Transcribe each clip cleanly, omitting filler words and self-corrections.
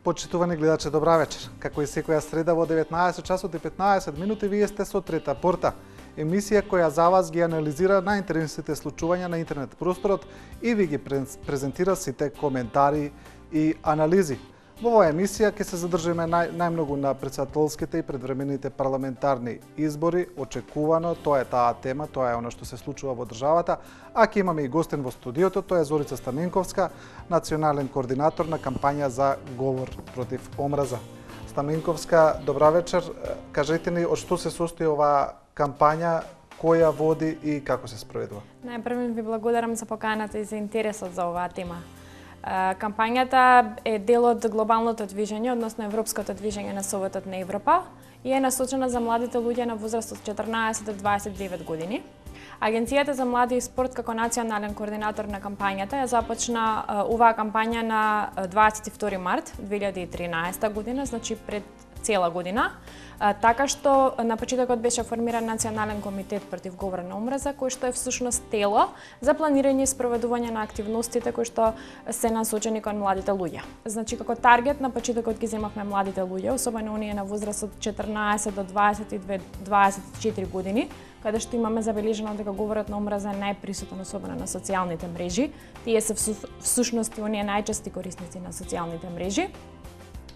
Почитувани гледачи, добра вечер. Како и секоја среда во 19 часот и 15 минути вие сте со Трета порта, емисија која за вас ги анализира најинтересните случувања на интернет просторот и ви ги презентира сите коментари и анализи. Во оваа емисија ќе се задржиме најмногу на претседателските и предвремените парламентарни избори. Очекувано, тоа е таа тема, тоа е она што се случува во државата, а ќе имаме и гостин во студиото, тоа е Зорица Стаменковска, национален координатор на кампања за говор против омраза. Стаменковска, добра вечер. Кажете ни од што се состои оваа кампања, која води и како се спроведува? Најпрво ви благодарам за поканата и за интересот за оваа тема. Кампањата е дел од глобалното движење, односно европското движење на Советот на Европа и е насочена за младите луѓе на возраст од 14 до 29 години. Агенцијата за млади и спорт како национален координатор на кампањата ја започна оваа кампања на 22 март 2013 година, значи пред цела година, така што на почетокот беше формиран Национален комитет против говор на омраза, кој што е всушност тело за планирање и спроведување на активностите кои што се насочени кон младите луѓе. Значи како таргет на почетокот ги земавме младите луѓе, особено оние на возраст од 14 до 22-24 години, каде што имаме забележано дека говорот на омраза е најприсутен, особено на социјалните мрежи. Тие се всушност оние најчести корисници на социјалните мрежи.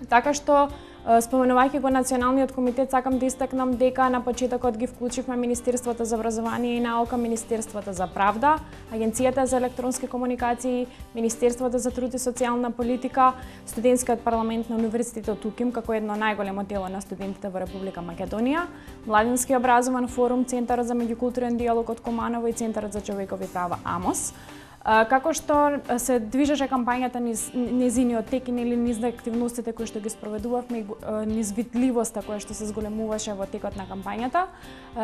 Така што, споменувајќи го Националниот комитет, сакам да истакнам дека на почетокот ги вклучивме Министерството за образование и наука, Министерството за правда, Агенцијата за електронски комуникации, Министерството за труд и социјална политика, Студентскиот парламент на Универзитетот УКИМ како едно најголемо тело на студентите во Република Македонија, Младински образован форум, Центарот за меѓукултурен диалог од Куманово и Центарот за човекови права АМОС. Како што се движеше кампањата низ незиниот тек и низ активностите кои што ги спроведувавме, низ видливоста која што се зголемуваше во текот на кампањата,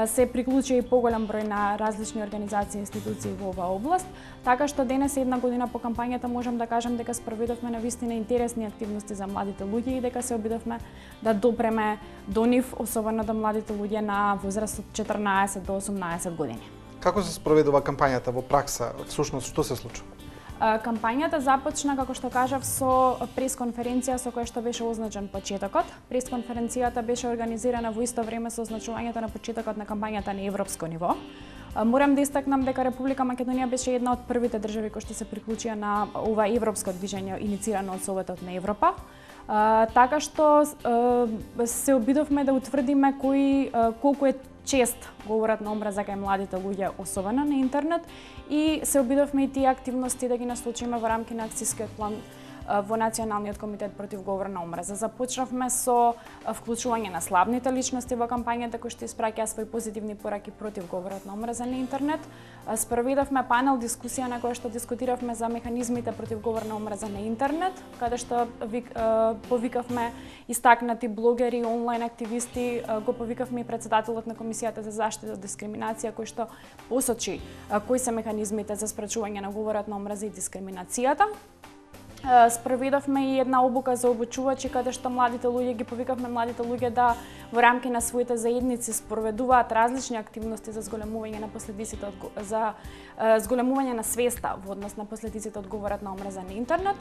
се приклучи и поголем број на различни организации и институции во оваа област, така што денес една година по кампањата можам да кажам дека спроведовме навистина интересни активности за младите луѓе и дека се обидовме да допреме до нив, особено до младите луѓе на возраст од 14 до 18 години. Како се спроведува кампањата во пракса? Всушност, што се случува? Кампањата започна, како што кажав, со пресконференција со која што беше означен почетокот. Пресконференцијата беше организирана во исто време со означувањето на почетокот на кампањата на европско ниво. Морам да истакнам дека Република Македонија беше една од првите држави кои што се приклучија на ова европско движење иницирано од Советот на Европа. Така што се обидовме да утврдиме колку е чест говорат на омраза кај младите луѓе, особено на интернет, и се обидовме и тие активности да ги насочиме во рамки на акцискиот план во Националниот комитет против говор на омраза. Започнавме со вклучување на слабните личности во кампањата кои што испраќаа свои позитивни пораки против говорот на омраза на интернет. Спроведовме панел дискусија на која што дискутиравме за механизмите против говор на омраза на интернет, каде што повикавме истакнати блогери, онлайн активисти, го повикавме и председателот на Комисијата за заштита од дискриминација кој што посочи кои се механизмите за спречување на говорот на омраза и дискриминацијата. Спроведовме и една обука за обучувачи, каде што младите луѓе ги повикавме младите луѓе да во рамки на своите заедници спроведуваат различни активности за зголемување на последиците зголемување на свеста во однос на последиците од говорот на омраза на интернет.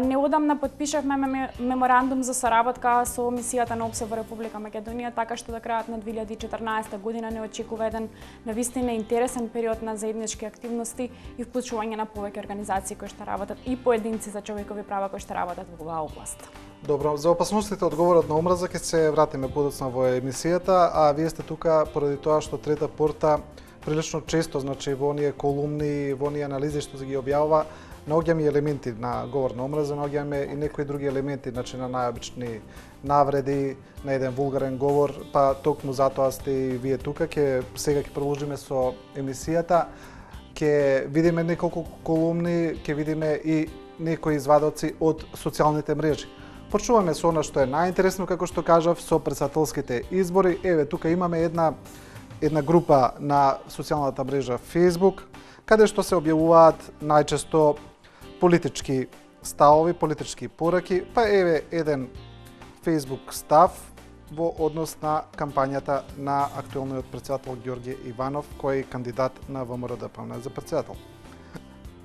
Неодамна подпишавме меморандум за соработка со мисијата на ОПСЕ во Република Македонија, така што до крајот на 2014 година не очекува еден навистина интересен период на заеднички активности и вклучување на повеќе организации кои што работат и поединци за човекови права кои што работат во оваа област. Добро, за опасностите од говорот на омраза ќе се вратиме подоцна во емисијата, а вие сте тука поради тоа што Трета порта прилично често, значи во оние колумни, во оние анализи што се ги објавува, наоѓаме и елементи на говор на омраза, наоѓаме и некои други елементи, значи на најобични навреди, на еден вулгарен говор, па токму затоа сте и вие тука, сега ќе продолжиме со емисијата, ќе видиме неколку колумни, ќе видиме и некои извадоци од социјалните мрежи. Почнуваме со она што е најинтересно, како што кажав, со претседателските избори. Еве, тука имаме една група на социјалната мрежа Facebook, каде што се објавуваат најчесто политички ставови, политички пораки, па еве еден Facebook став во однос на кампањата на актуелниот претседател Ѓорѓе Иванов, кој е кандидат на ВМРО-ДПМН за претседател.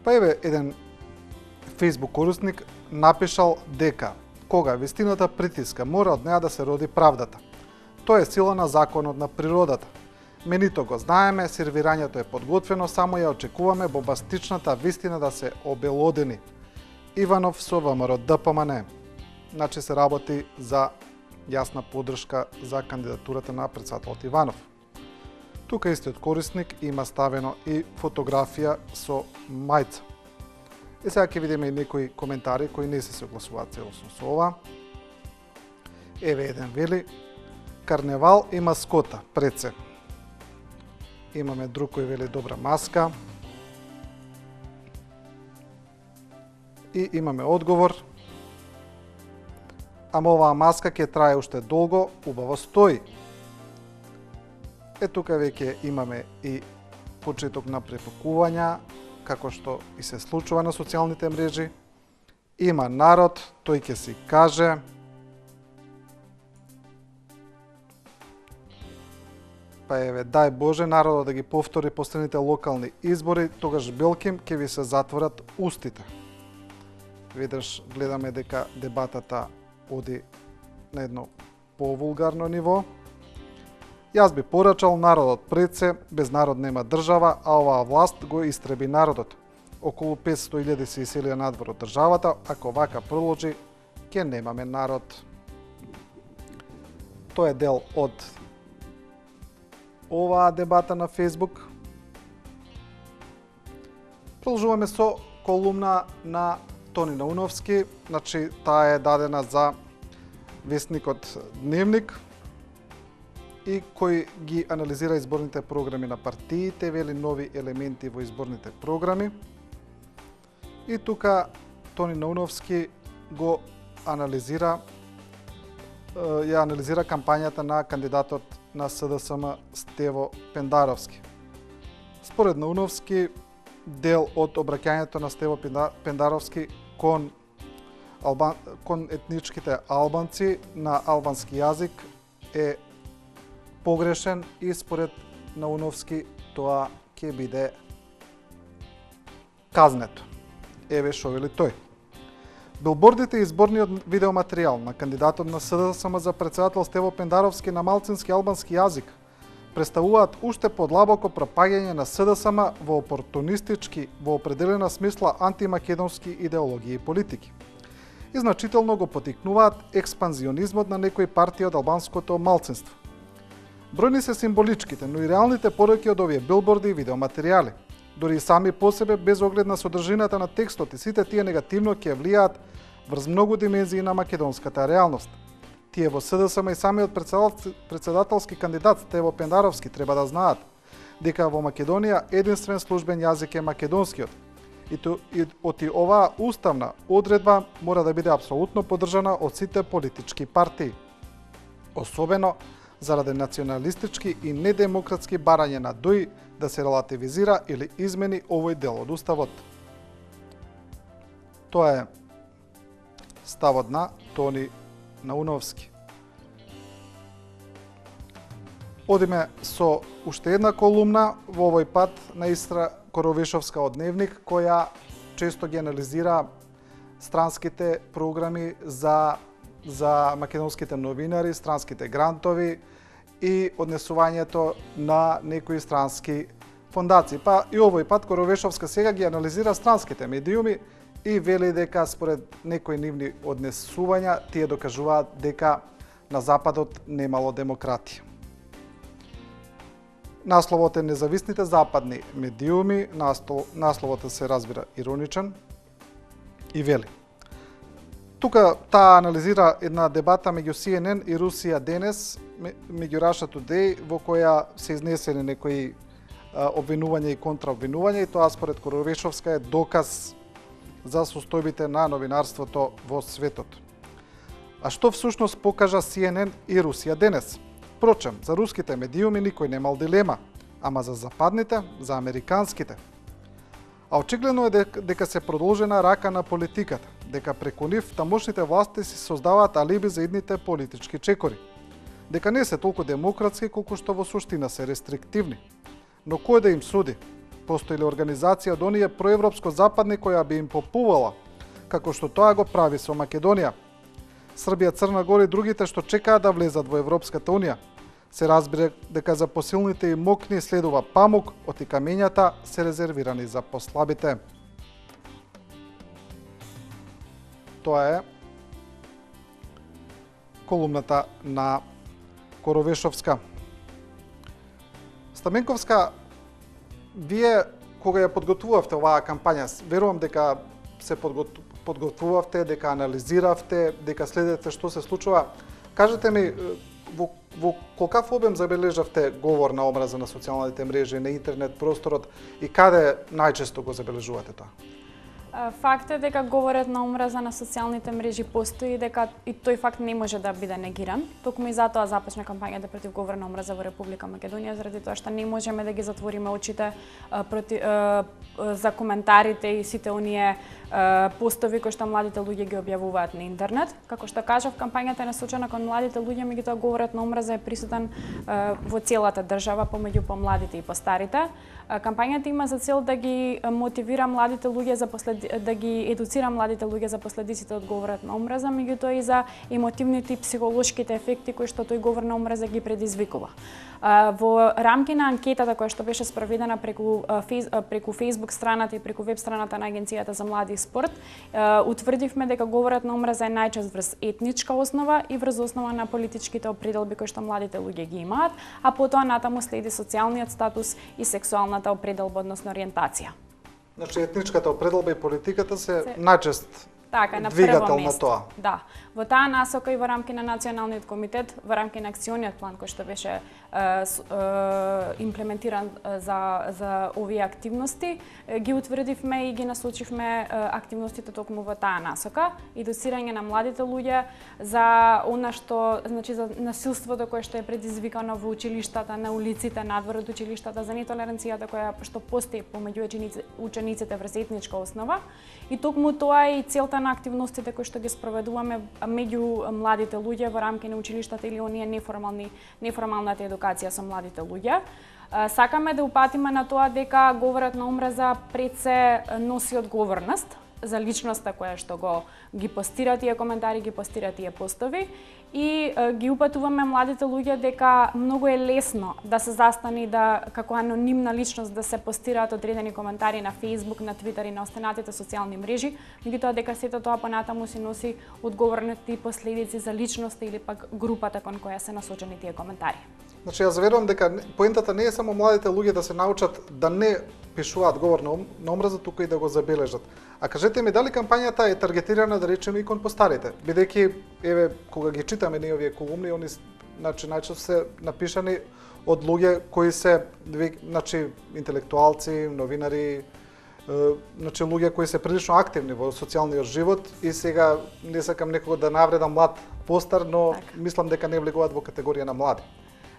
Па еве еден Facebook корисник напишал дека кога вистината притиска, мора од неа да се роди правдата. Тоа е сила на законот на природата. Менито го знаеме, сервирањето е подготвено, само ја очекуваме бомбастичната вистина да се обелодени. Иванов со ВМРО ДПМН. Значи се работи за јасна поддршка за кандидатурата на председателот Иванов. Тука истиот корисник има ставено и фотографија со мајца. И сега ќе видиме и некои коментари кои не се согласуваат целосно со ова. Еве еден вели: карневал и маскота пред се. Имаме друг кој вели добра маска. И имаме одговор: ама оваа маска ќе трае уште долго, убаво стои. Тука веќе имаме и почеток на препакувања, како што и се случува на социјалните мрежи. Има народ, тој ќе си каже. Па еве, дај Боже народот да ги повтори последните локални избори, тогаш белким ќе ви се затворат устите. Веднаш гледаме дека дебатата оди на едно повулгарно ниво. Јас би порачал народот пред се, без народ нема држава, а оваа власт го истреби народот. Околу 500.000 се иселија надвор од државата, ако вака продолжи, ќе немаме народ. Тоа е дел од оваа дебата на Facebook. Продолжуваме со колумна на Тони Науновски, значи таа е дадена за весникот Дневник и кој ги анализира изборните програми на партиите, вели нови елементи во изборните програми. И тука Тони Науновски го анализира, ја анализира кампањата на кандидатот на СДСМ Стево Пендаровски. Според Науновски, дел од обраќањето на Стево Пендаровски кон етничките албанци на албански јазик е погрешен и според Науновски тоа ќе биде казнето. Еве шо вели тој. Билбордите и изборниот видеоматеријал на кандидатот на СДСМ за председател Стево Пендаровски на малцински албански јазик представуваат уште подлабоко пропаѓање на СДСМ во опортунистички, во определена смисла антимакедонски идеологии и политики. И значително го потикнуваат експанзионизмот на некои партии од албанското малцинство. Бројни се символичките, но и реалните пораки од овие билборди и видеоматеријали. Дори и сами по себе, без оглед на содржината на текстот и сите тие негативно ќе влијаат врз многу димензии на македонската реалност. Тие во СДСМ и самиот председателски кандидат Стево Пендаровски треба да знаат дека во Македонија единствен службен јазик е македонскиот. И оваа уставна одредба мора да биде апсолутно поддржана од сите политички партии. Особено заради националистички и недемократски барање на ДОИ да се релативизира или измени овој дел од уставот. Тоа е ставот на Тони Науновски. Одиме со уште една колумна, во овој пат на Истра Коровешовска од Дневник, која често ги анализира странските програми за македонските новинари, странските грантови и однесувањето на некои странски фондации. Па и овој пат Коровешовска сега ги анализира странските медиуми и вели дека според некои нивни однесувања тие докажуваат дека на Западот немало демократија. Насловот е Независните западни медиуми, насловот се разбира ироничен и вели: тука таа анализира една дебата меѓу CNN и Русија денес, меѓу Russia Today, во која се изнесени некои обвинувања и контраобвинувања, и тоа според Коровешовска е доказ за состојбите на новинарството во светот. А што всушност покажа CNN и Русија денес? Впрочем, за руските медиуми никој немал дилема, ама за западните, за американските. А очигледно е дека се продолжена рака на политиката, дека преку нив тамошните власти си создаваат алиби за идните политички чекори, дека не се толку демократски колку што во суштина се рестриктивни. Но кој да им суди? Постои ли организација од оние проевропско-западни која би им попувала, како што тоа го прави со Македонија? Србија, Црна Гора и другите што чекаат да влезат во Европската Унија. Се разбира дека за посилните и мокни следува памук, оти камењата се резервирани за послабите. Тоа е колумната на Коровешовска. Стаменковска, вие кога ја подготвувавте оваа кампања, верувам дека се подготвувавте, дека анализиравте, дека следете што се случува. Кажете ми, во колкав обем забележавте говор на омраза на социјалните мрежи, на интернет просторот и каде најчесто го забележувате тоа? Факт е дека говорот на омраза на социјалните мрежи постои, дека и тој факт не може да биде негиран. Токму и затоа започна кампањата против говор на омраза во Република Македонија, заради тоа што не можеме да ги затвориме очите за коментарите и сите оние постови кои што младите луѓе ги објавуваат на интернет. Како што кажав, кампањата е насочена кон младите луѓе, меѓутоа говорот на омраза е присутен во целата држава, помеѓу помладите и постарите. Кампањата има за цел да ги мотивира младите луѓе да ги едуцира младите луѓе за последиците од говорот на омраза, меѓутоа и за емотивните и психолошките ефекти кои што тој говор на омраза ги предизвикува. Во рамки на анкетата која што беше спроведена преку Facebook страната и преку веб страната на Агенцијата за млади и спорт, утврдивме дека говорот на омраза е најчест врз етничка основа и врз основа на политичките определби кои што младите луѓе ги имаат, а потоа натаму следи социјалниот статус и сексуалната определба, односно ориентација. Значи етничката определба и политиката се најчест така, на двигател на место. тоа. Да. Во таа насока и во рамки на Националниот комитет, во рамки на акциониот план кој што беше имплементиран за овие активности, ги утврдивме и ги насочивме активностите токму во таа насока, едуцирање на младите луѓе за она што, значи за насилството кое што е предизвикано во училиштата, на улиците, надвор од училиштата, за нетолеранцијата која што постои помеѓу учениците врз етничка основа. И токму тоа е и целта на активностите кои што ги спроведуваме меѓу младите луѓе во рамки на училиштата или оние неформалната едукација со младите луѓе. Сакаме да упатиме на тоа дека говорот на омраза пред се носи одговорност за личноста која што ги постира тие коментари, ги постира тие постови и ги упатуваме младите луѓе дека многу е лесно да се застани како анонимна личност да се постираат одредени коментари на Facebook, на Twitter и на останатите социјални мрежи, меѓутоа дека сето тоа понатаму си носи одговорности и последици за личноста или пак групата кон која се насочени тие коментари. Значи, јас верувам дека поентата не е само младите луѓе да се научат да не пишуваат говор на омраза, туку и да го забележат. А кажете ми, дали кампањата е таргетирана, да речеме, и кон постарите? Бидејќи, еве, кога ги читаме ние овие колумни, они значи најчесто се напишани од луѓе кои се значи интелектуалци, новинари, значи луѓе кои се прилично активни во социјалниот живот и сега не сакам некого да навредам млад постар, но мислам дека не влегуваат во категорија на млади.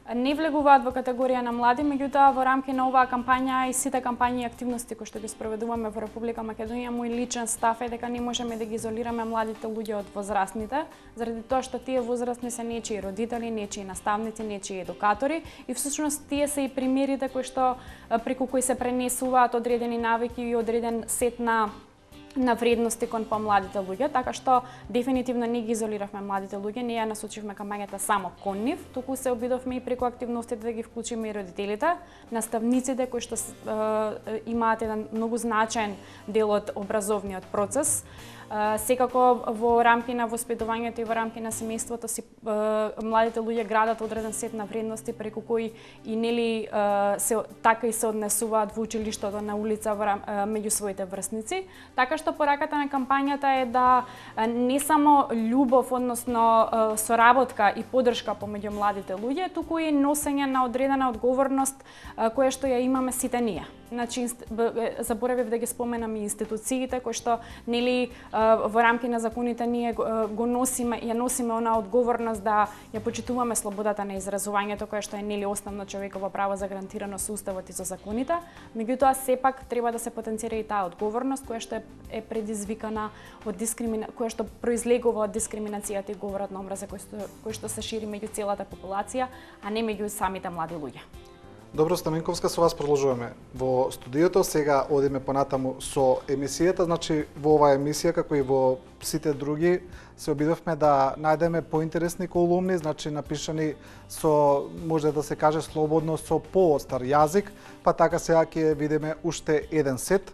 Не влегуваат во категорија на млади, меѓутоа во рамки на оваа кампања и сите кампањи и активности кои што ги спроведуваме во Република Македонија, мој личен став е дека не можеме да ги изолираме младите луѓе од возрастните, заради тоа што тие возрастни се нечии родители, нечии наставници, нечии едукатори и всушност тие се и примерите кои што преку кои се пренесуваат одредени навики и одреден сет на вредности кон помладите луѓе, така што дефинитивно не ги изолиравме младите луѓе, не ја насочивме кампањата само кон нив, туку се обидовме и преку активностите да ги вклучиме и родителите, наставниците кои што имаат еден многу значаен дел од образовниот процес. Секако во рамки на воспитувањето и во рамки на семејството си младите луѓе градат одреден сет на вредности преку кои и нели така и се однесуваат во училиштето, на улица меѓу своите врсници. Така што пораката на кампањата е да не само љубов, односно соработка и поддршка помеѓу младите луѓе, туку и носење на одредена одговорност која што ја имаме сите ние. Значи, заборавив да ги споменам и институциите кои што нели во рамки на законите ние ја носиме онаа одговорност да ја почитуваме слободата на изразувањето која што е нели основно човеково право загарантирано со уставот и со законите. Меѓутоа сепак треба да се потенцира и таа одговорност која што е предизвикана од која што произлегува од дискриминацијата и говорот на омраза кој што се шири меѓу целата популација, а не меѓу самите млади луѓе. Добро, Стаменковска, со вас продолжуваме во студиото. Сега одиме понатаму со емисијата. Значи, во оваа емисија, како и во сите други, се обидовме да најдеме поинтересни колумни, значи напишани со, може да се каже слободно, со поостар јазик, па така сега ќе видиме уште еден сет.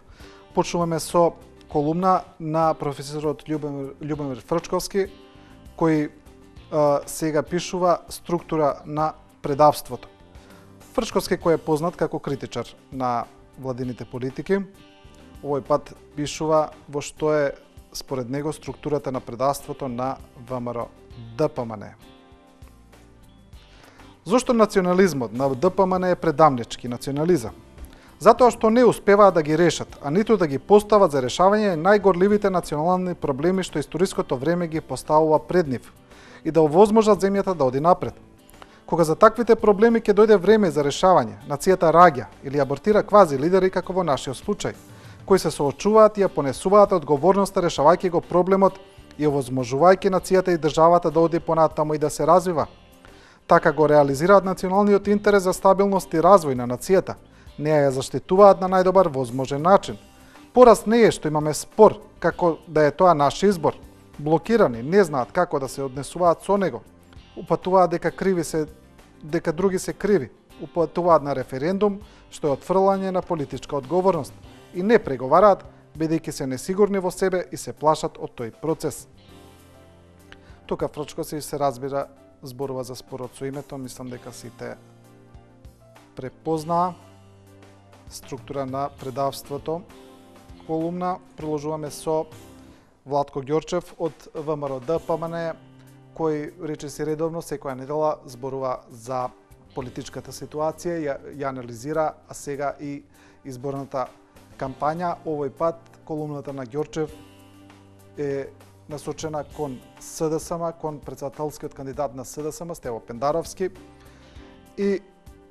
Почнуваме со колумна на професорот Љубомир Фрчковски, кој сега пишува структура на предавството. Фрчковски, кој е познат како критичар на владините политики, овој пат пишува во што е според него структурата на предавството на ВМРО ДПМН. Зошто национализмот на ДПМН е предамнички национализам? Затоа што не успеваат да ги решат, а ниту да ги постават за решавање најгорливите национални проблеми што историското време ги поставува пред нив и да овозможат земјата да оди напред. Кога за таквите проблеми ќе дојде време за решавање, нацијата раѓа или абортира квази лидери како во нашиот случај, кои се соочуваат и ја понесуваат одговорноста решавајќи го проблемот и овозможувајќи нацијата и државата да оди понатаму и да се развива. Така го реализираат националниот интерес за стабилност и развој на нацијата, не ја заштитуваат на најдобар возможен начин. Пораз не е што имаме спор, како да е тоа наш избор. Блокирани, не знаат како да се однесуваат со него. Упатуваат дека други се криви, упатуваат на референдум, што е отфрлање на политичка одговорност, и не преговараат, бидејќи се несигурни во себе и се плашат од тој процес. Тука Фрчковски се разбира, зборува за спорот со името, мислам дека сите препознаа структура на предавството. Колумна продолжуваме со Владко Ѓорчев од ВМРО ДПМН, кој речиси редовно секоја недела зборува за политичката ситуација, ја анализира, а сега и изборната кампања. Овој пат колумната на Ѓорчев е насочена кон СДСМ, кон претседателскиот кандидат на СДСМ, Стево Пендаровски, и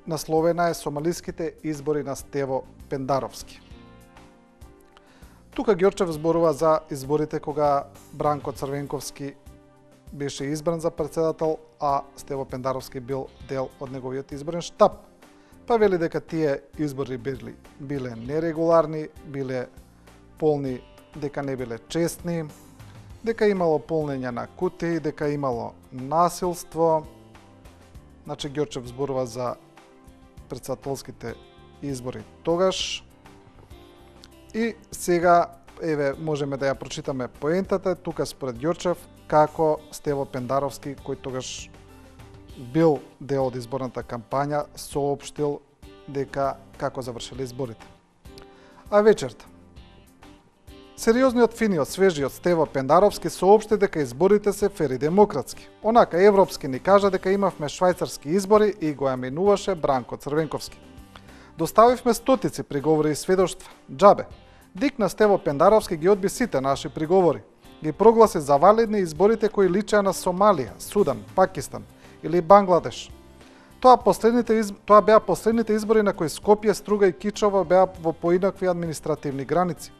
насловена е Сомалиските избори на Стево Пендаровски. Тука Ѓорчев зборува за изборите кога Бранко Црвенковски беше избран за председател, а Стево Пендаровски бил дел од неговиот изборен штаб. Па вели дека тие избори биле нерегуларни, биле полни, дека не биле честни, дека имало полнење на кутии, дека имало насилство. Значи Ѓорчев зборува за председателските избори тогаш. И сега, еве, можеме да ја прочитаме поентата, тука според Ѓорчев, како Стево Пендаровски, кој тогаш бил дел од изборната кампања, соопштил дека како завршиле изборите. А вечерта, сериозниот, финиот, свежиот Стево Пендаровски соопшти дека изборите се фер и демократски. Онака европски ни кажа дека имавме швајцарски избори и го јаменуваше Бранко Црвенковски. Доставивме стотици приговори и сведоштва. Џабе. Дикна Стево Пендаровски ги одби сите наши приговори. Ги прогласи за валидни изборите кои личеа на Сомалија, Судан, Пакистан или Бангладеш. Тоа беа последните избори на кои Скопје, Струга и Кичово беа во поинакви административни граници.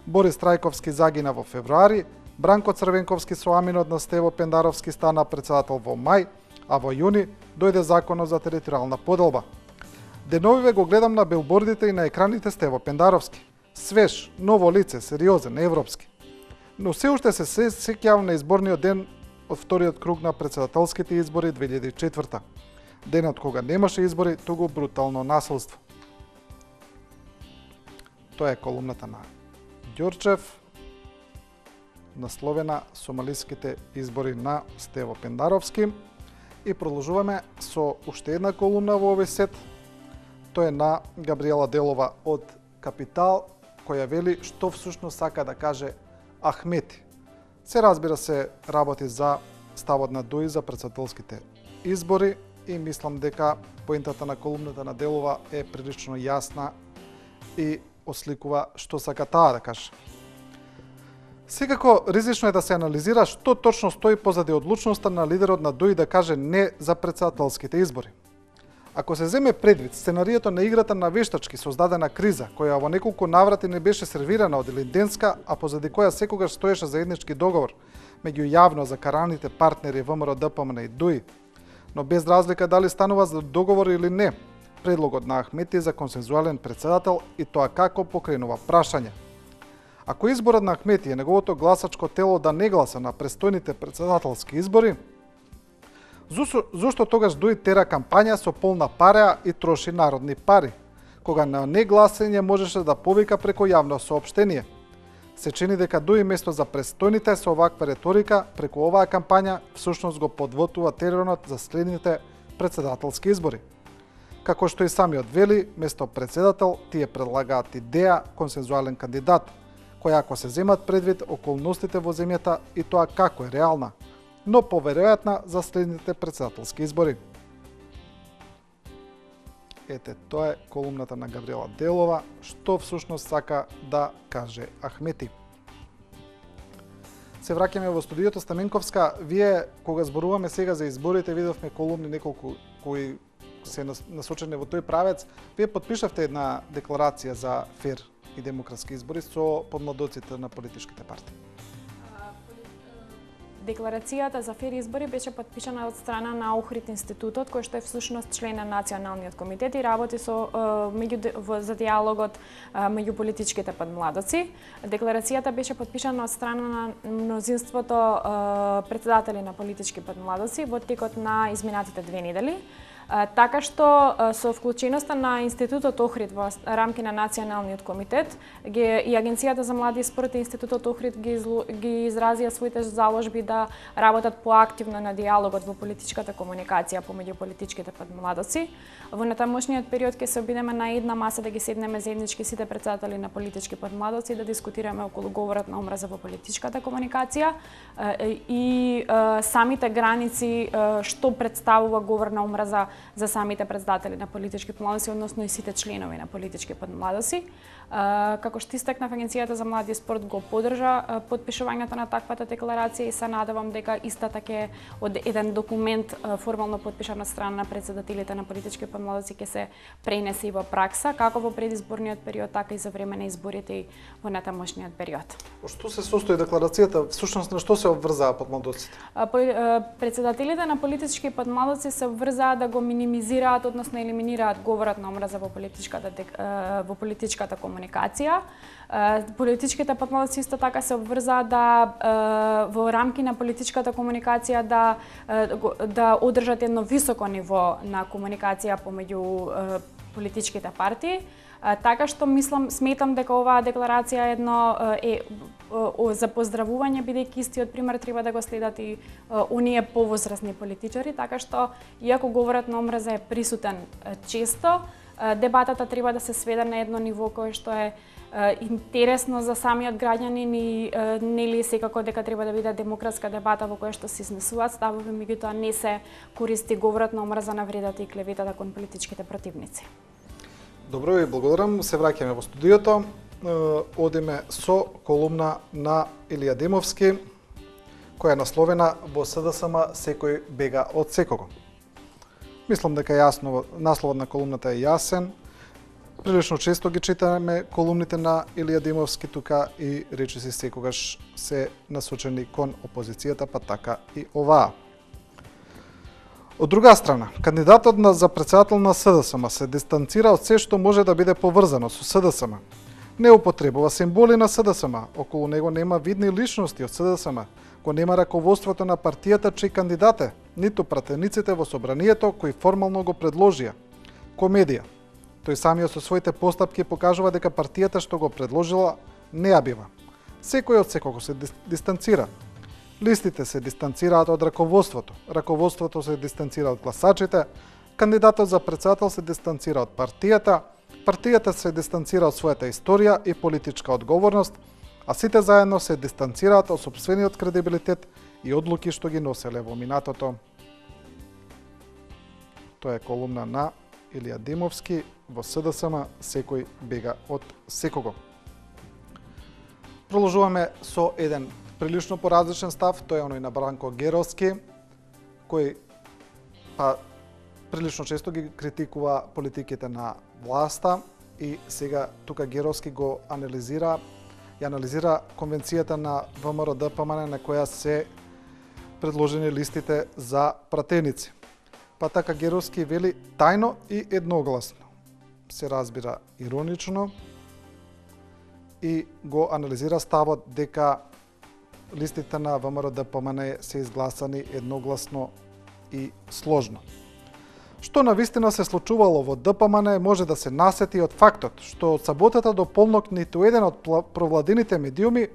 Борис Трајковски загина во февруари, Бранко Црвенковски со аминот на Стево Пендаровски стана председател во мај, а во јуни дојде законот за територијална поделба. Деновиве го гледам на билбордите и на екраните Стево Пендаровски. Свеж, ново лице, сериозен, европски. Но се уште се сеќавам на изборниот ден од вториот круг на председателските избори 2004. Денот кога немаше избори, туку брутално насилство. Тоа е колумната на Ѓорчев, насловена Сомалиските избори на Стево Пендаровски. И продолжуваме со уште една колумна во овој сет. Тоа е на Габриела Делова од Капитал, која вели што всушност сака да каже Ахмети. Се разбира се работи за ставот на ДУИ за председателските избори и мислам дека поентата на колумната на Делова е прилично јасна и осликува што сака таа да каже. Секако ризично е да се анализира што точно стои позади одлучноста на лидерот на ДУИ да каже не за председателските избори. Ако се земе предвид сценарието на играта на вештачки создадена криза, која во неколку наврати не беше сервирана од Илинденска, а позади која секогаш стоеше заеднички договор меѓу јавно закараните партнери ВМРО ДПМН и ДУИ, но без разлика дали станува за договор или не, предлогот на Ахмети за консензуален председател и тоа како покренува прашање. Ако изборот на Ахмети е неговото гласачко тело да не гласа на престојните председателски избори, зошто тогаш дуи тера кампања со полна пареа и троши народни пари, кога на негласење можеше да повика преку јавно соопштение? Се чини дека дуи место за престојните со оваква реторика преку оваа кампања всушност го подвотува теренот за следните председателски избори. Како што и самиот вели, место председател тие предлагаат идеја консензуален кандидат, која ако се земат предвид околностите во земјата и тоа како е реална, но поверојатна за следните председателски избори. Ете, тоа е колумната на Габриела Делова, што всушност сака да каже Ахмети. Се враќаме во студиото Стаменковска. Вие, кога зборуваме сега за изборите, видовме колумни неколку кои се насочени во тој правец. Вие подпишавте една декларација за фер и демократски избори со помладоците на политичките партии. Декларацијата за фер избори беше подпишана од страна на Охрид институтот, кој што е всушност член на Националниот комитет и работи за диалогот меѓу политичките подмладоци. Декларацијата беше подпишана од страна на мнозинството председатели на политички подмладоци во текот на изминатите 2 недели. Така што со вклученоста на институтот Охрид во рамки на Националниот комитет и Агенцијата за млади спорт и институтот Охрид ги изразија своите заложби да работат поактивно на диалогот во политичката комуникација помеѓу политичките подмладоци. Во натамошниот период ќе се обидеме на една маса да ги седнеме заеднички сите председатели на политички подмладоци да дискутираме околу говорот на омраза во политичката комуникација и самите граници што представува говор на омраза за самите председатели на политички подмладоци, односно и сите членови на политички подмладоци. Како што истакнав, Агенцијата за млади спорт го поддржа подпишувањето на таквата декларација и се надевам дека истата ќе од еден документ формално подпишан од страна на председателите на политички подмладоци ќе се пренесе и во пракса, како во предизборниот период, така и за време на изборите и во натамошниот период. Што се состои декларацијата? Всушност на што се обврзаа подмладоците? Председателите на политички подмладоци се обврзаа да го минимизираат, односно елиминираат говорот на омраза во политичката комуникација. Политичките подмладоци исто така се обврзаа да во рамки на политичката комуникација да одржат едно високо ниво на комуникација помеѓу политичките партии. Така што сметам дека оваа декларација е за поздравување, бидејќи истиот пример треба да го следат и оние повозрасни политичари, така што иако говорот на омраза е присутен често, дебатата треба да се сведе на едно ниво кое што е интересно за самиот граѓанин и нели секако дека треба да биде демократска дебата во која што се изнесуваат ставови, меѓутоа не се користи говорот на омраза, навредата и клеветата кон политичките противници. Добро, ви благодарам. Се враќаме во студиото. Одиме со колумна на Илија Демовски, која е насловена "Во СДСМ секој бега од секого". Мислам дека јасно, насловот на колумната е јасен. Прилично често ги читаме колумните на Илија Демовски тука и речиси секогаш се насочени кон опозицијата, па така и оваа. Од друга страна, кандидатот за председател на СДСМ се дистанцира од се што може да биде поврзано со СДСМ. Не употребува символи на СДСМ, околу него нема видни личности од СДСМ, го нема раководството на партијата чиј кандидат е, ниту пратениците во собранието кои формално го предложија. Комедија. Тој самиот со своите постапки покажува дека партијата што го предложила не ја бива. Секој од секого се дистанцира. Листите се дистанцираат од раководството, раководството се дистанцира од гласачите, кандидатот за председател се дистанцира од партијата, партијата се дистанцира од својата историја и политичка одговорност, а сите заедно се дистанцираат од сопствениот кредибилитет и одлуки што ги носеле во минатото. Тоа е колумна на Илија Демовски во СДСМ секој бега од секого. Продолжуваме со еден прилично поразличен став, тој е оној на Бранко Геровски, кој прилично често ги критикува политиките на власта и сега тука Геровски го анализира конвенцијата на ВМРО ДПМН на која се предложени листите за пратеници. Па така Геровски вели тајно и едногласно. Се разбира иронично и го анализира ставот дека листите на ВМРО-ДПМН се изгласани едногласно и сложно. Што навистина се случувало во ДПМН може да се насети од фактот што од саботата до полнок ниту еден од провладините медиуми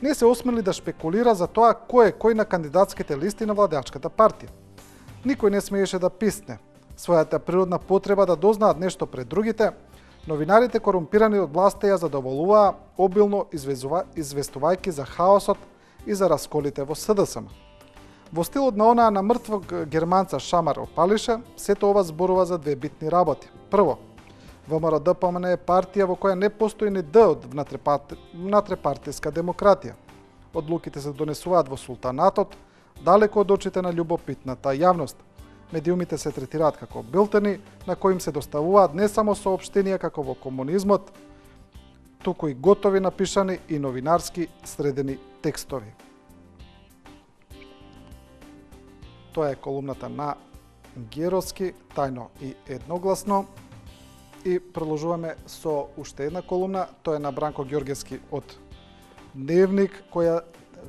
не се осмели да шпекулира за тоа кој е кој на кандидатските листи на владеачката партија. Никој не смееше да писне својата природна потреба да дознаат нешто пред другите. Новинарите корумпирани од власта ја задоволуваа обилно известувајќи за хаосот и за расколите во СДСМ. Во стилот на онаа на мртвог германца Шамар Опалише, сето ова зборува за две битни работи. Прво, ВМРО-ДПМН е партија во која не постои ни Д од внатрепартијска демократија. Одлуките се донесуваат во султанатот, далеко од очите на љубопитната јавност. Медиумите се третираат како билтени, на кои им се доставуваат не само соопштенија како во комунизмот, туку и готови напишани и новинарски средени текстови. Тоа е колумната на Геровски, тајно и едногласно. И продолжуваме со уште една колумна, тоа е на Бранко Ѓоргевски од Дневник, која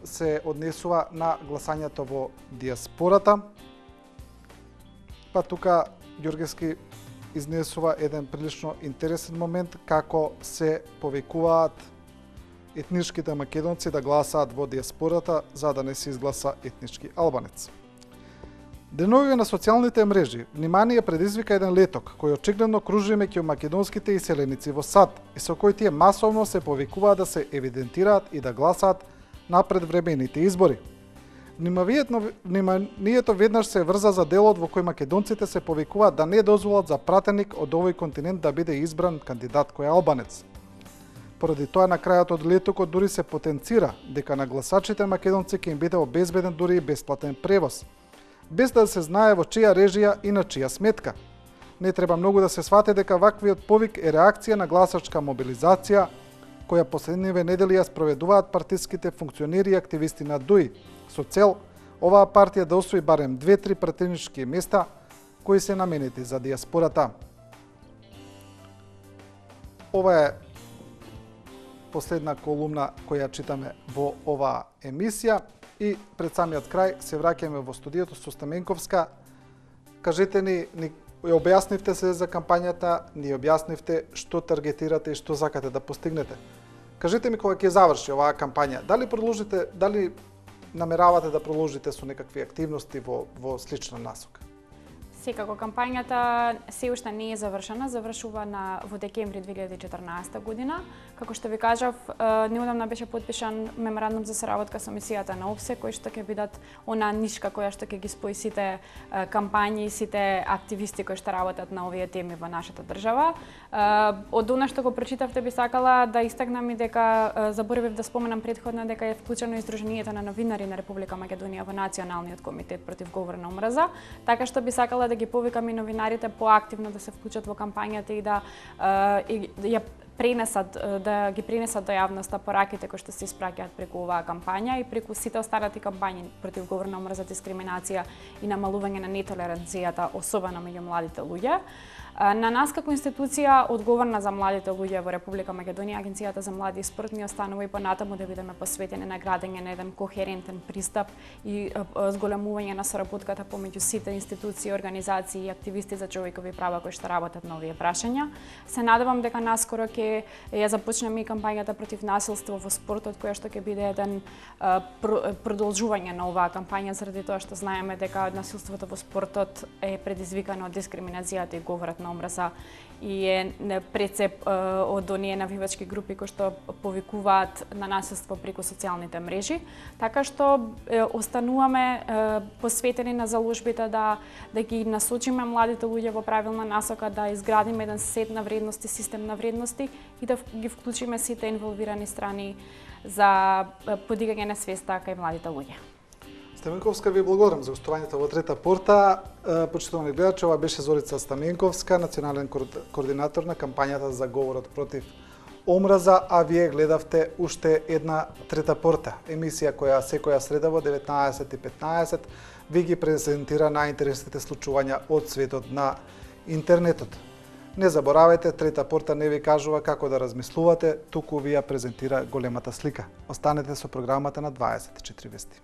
се однесува на гласањето во диаспората. Па тука Ѓоргевски изнесува еден прилично интересен момент како се повикуваат етничките македонци да гласаат во диаспората за да не се изгласа етнички албанец. Деновиве на социјалните мрежи внимание предизвика еден леток кој очигледно кружи меѓу македонските иселеници во САД и со кој тие масовно се повикуваат да се евидентираат и да гласаат на предвремените избори. Вниманието веднаш се врза за делот во кој македонците се повикуваат да не дозволат за пратеник од овој континент да биде избран кандидат кој е албанец. Поради тоа на крајот од летокот дури се потенцира дека на гласачите македонци ќе им биде обезбеден дури и бесплатен превоз, без да се знае во чија режија и на чија сметка. Не треба многу да се свати дека ваквиот повик е реакција на гласачка мобилизација која последниве недели ја спроведуваат партиските функционери и активисти на ДУИ, со цел оваа партија да освои барем 2-3 пратенички места кои се наменети за диаспората. Ова е последна колумна која читаме во оваа емисија. И пред самиот крај се враќаме во студиото со Стаменковска. Кажете ни објаснивте се за кампањата, ни објаснивте што таргетирате и што сакате да постигнете. Кажете ми кога ќе заврши оваа кампања, дали намеравате да продолжите со некакви активности во слична насока? Секако кампањата се уште не е завршена, завршува во декември 2014 година. Како што ви кажав, неодамна беше подпишан меморандум за соработка со мисијата на ОПСЕ, кој што ќе бидат она нишка која што ќе ги спои сите кампањи, сите активисти кои што работат на овие теми во нашата држава. Од она што го прочитавте би сакала да истакнам и дека заборавив да споменам претходно дека е вклучено Издруженијето на новинари на Република Македонија во Националниот комитет против говор на омраза, така што би сакала да ги повикам и новинарите поактивно да се вклучат во кампањата и да ја пренесат, да ги пренесат до јавноста пораките кои што се испраќаат преку оваа кампања и преку сите останати кампањи против говор на омраза, дискриминација и намалување на нетолеранцијата, особено меѓу младите луѓе. На нас како институција одговорна за младите луѓе во Република Македонија, Агенцијата за млади и спорт ни останува и понатаму да бидеме посветени на градење на еден кохерентен пристап и зголемување на соработката помеѓу сите институции, организации и активисти за човекови права кои што работат на овие прашања. Се надевам дека наскоро ќе ја започнеме и кампањата против насилство во спортот, која што ќе биде еден продолжување на оваа кампања, заради тоа што знаеме дека насилството во спортот е предизвикано од дискриминацијата и говорот на омраза и е прецеп од оние навивачки групи кои што повикуваат на насилство преку социјалните мрежи. Така што остануваме посветени на заложбите да ги насочиме младите луѓе во правилна насока, да изградиме еден сет на вредности, систем на вредности и да ги вклучиме сите инволвирани страни за подигање на свеста кај младите луѓе. Стаменковска, ви благодарам за гостувањето во Трета порта. Почитувани гледачи, ова беше Зорица Стаменковска, национален координатор на кампањата за говорот против омраза, а вие гледавте уште една трета порта, емисија која секоја среда во 19:15 ви ги презентира најинтересните случувања од светот на интернетот. Не заборавајте, трета порта не ви кажува како да размислувате, туку ви ја презентира големата слика. Останете со програмата на 24 вести.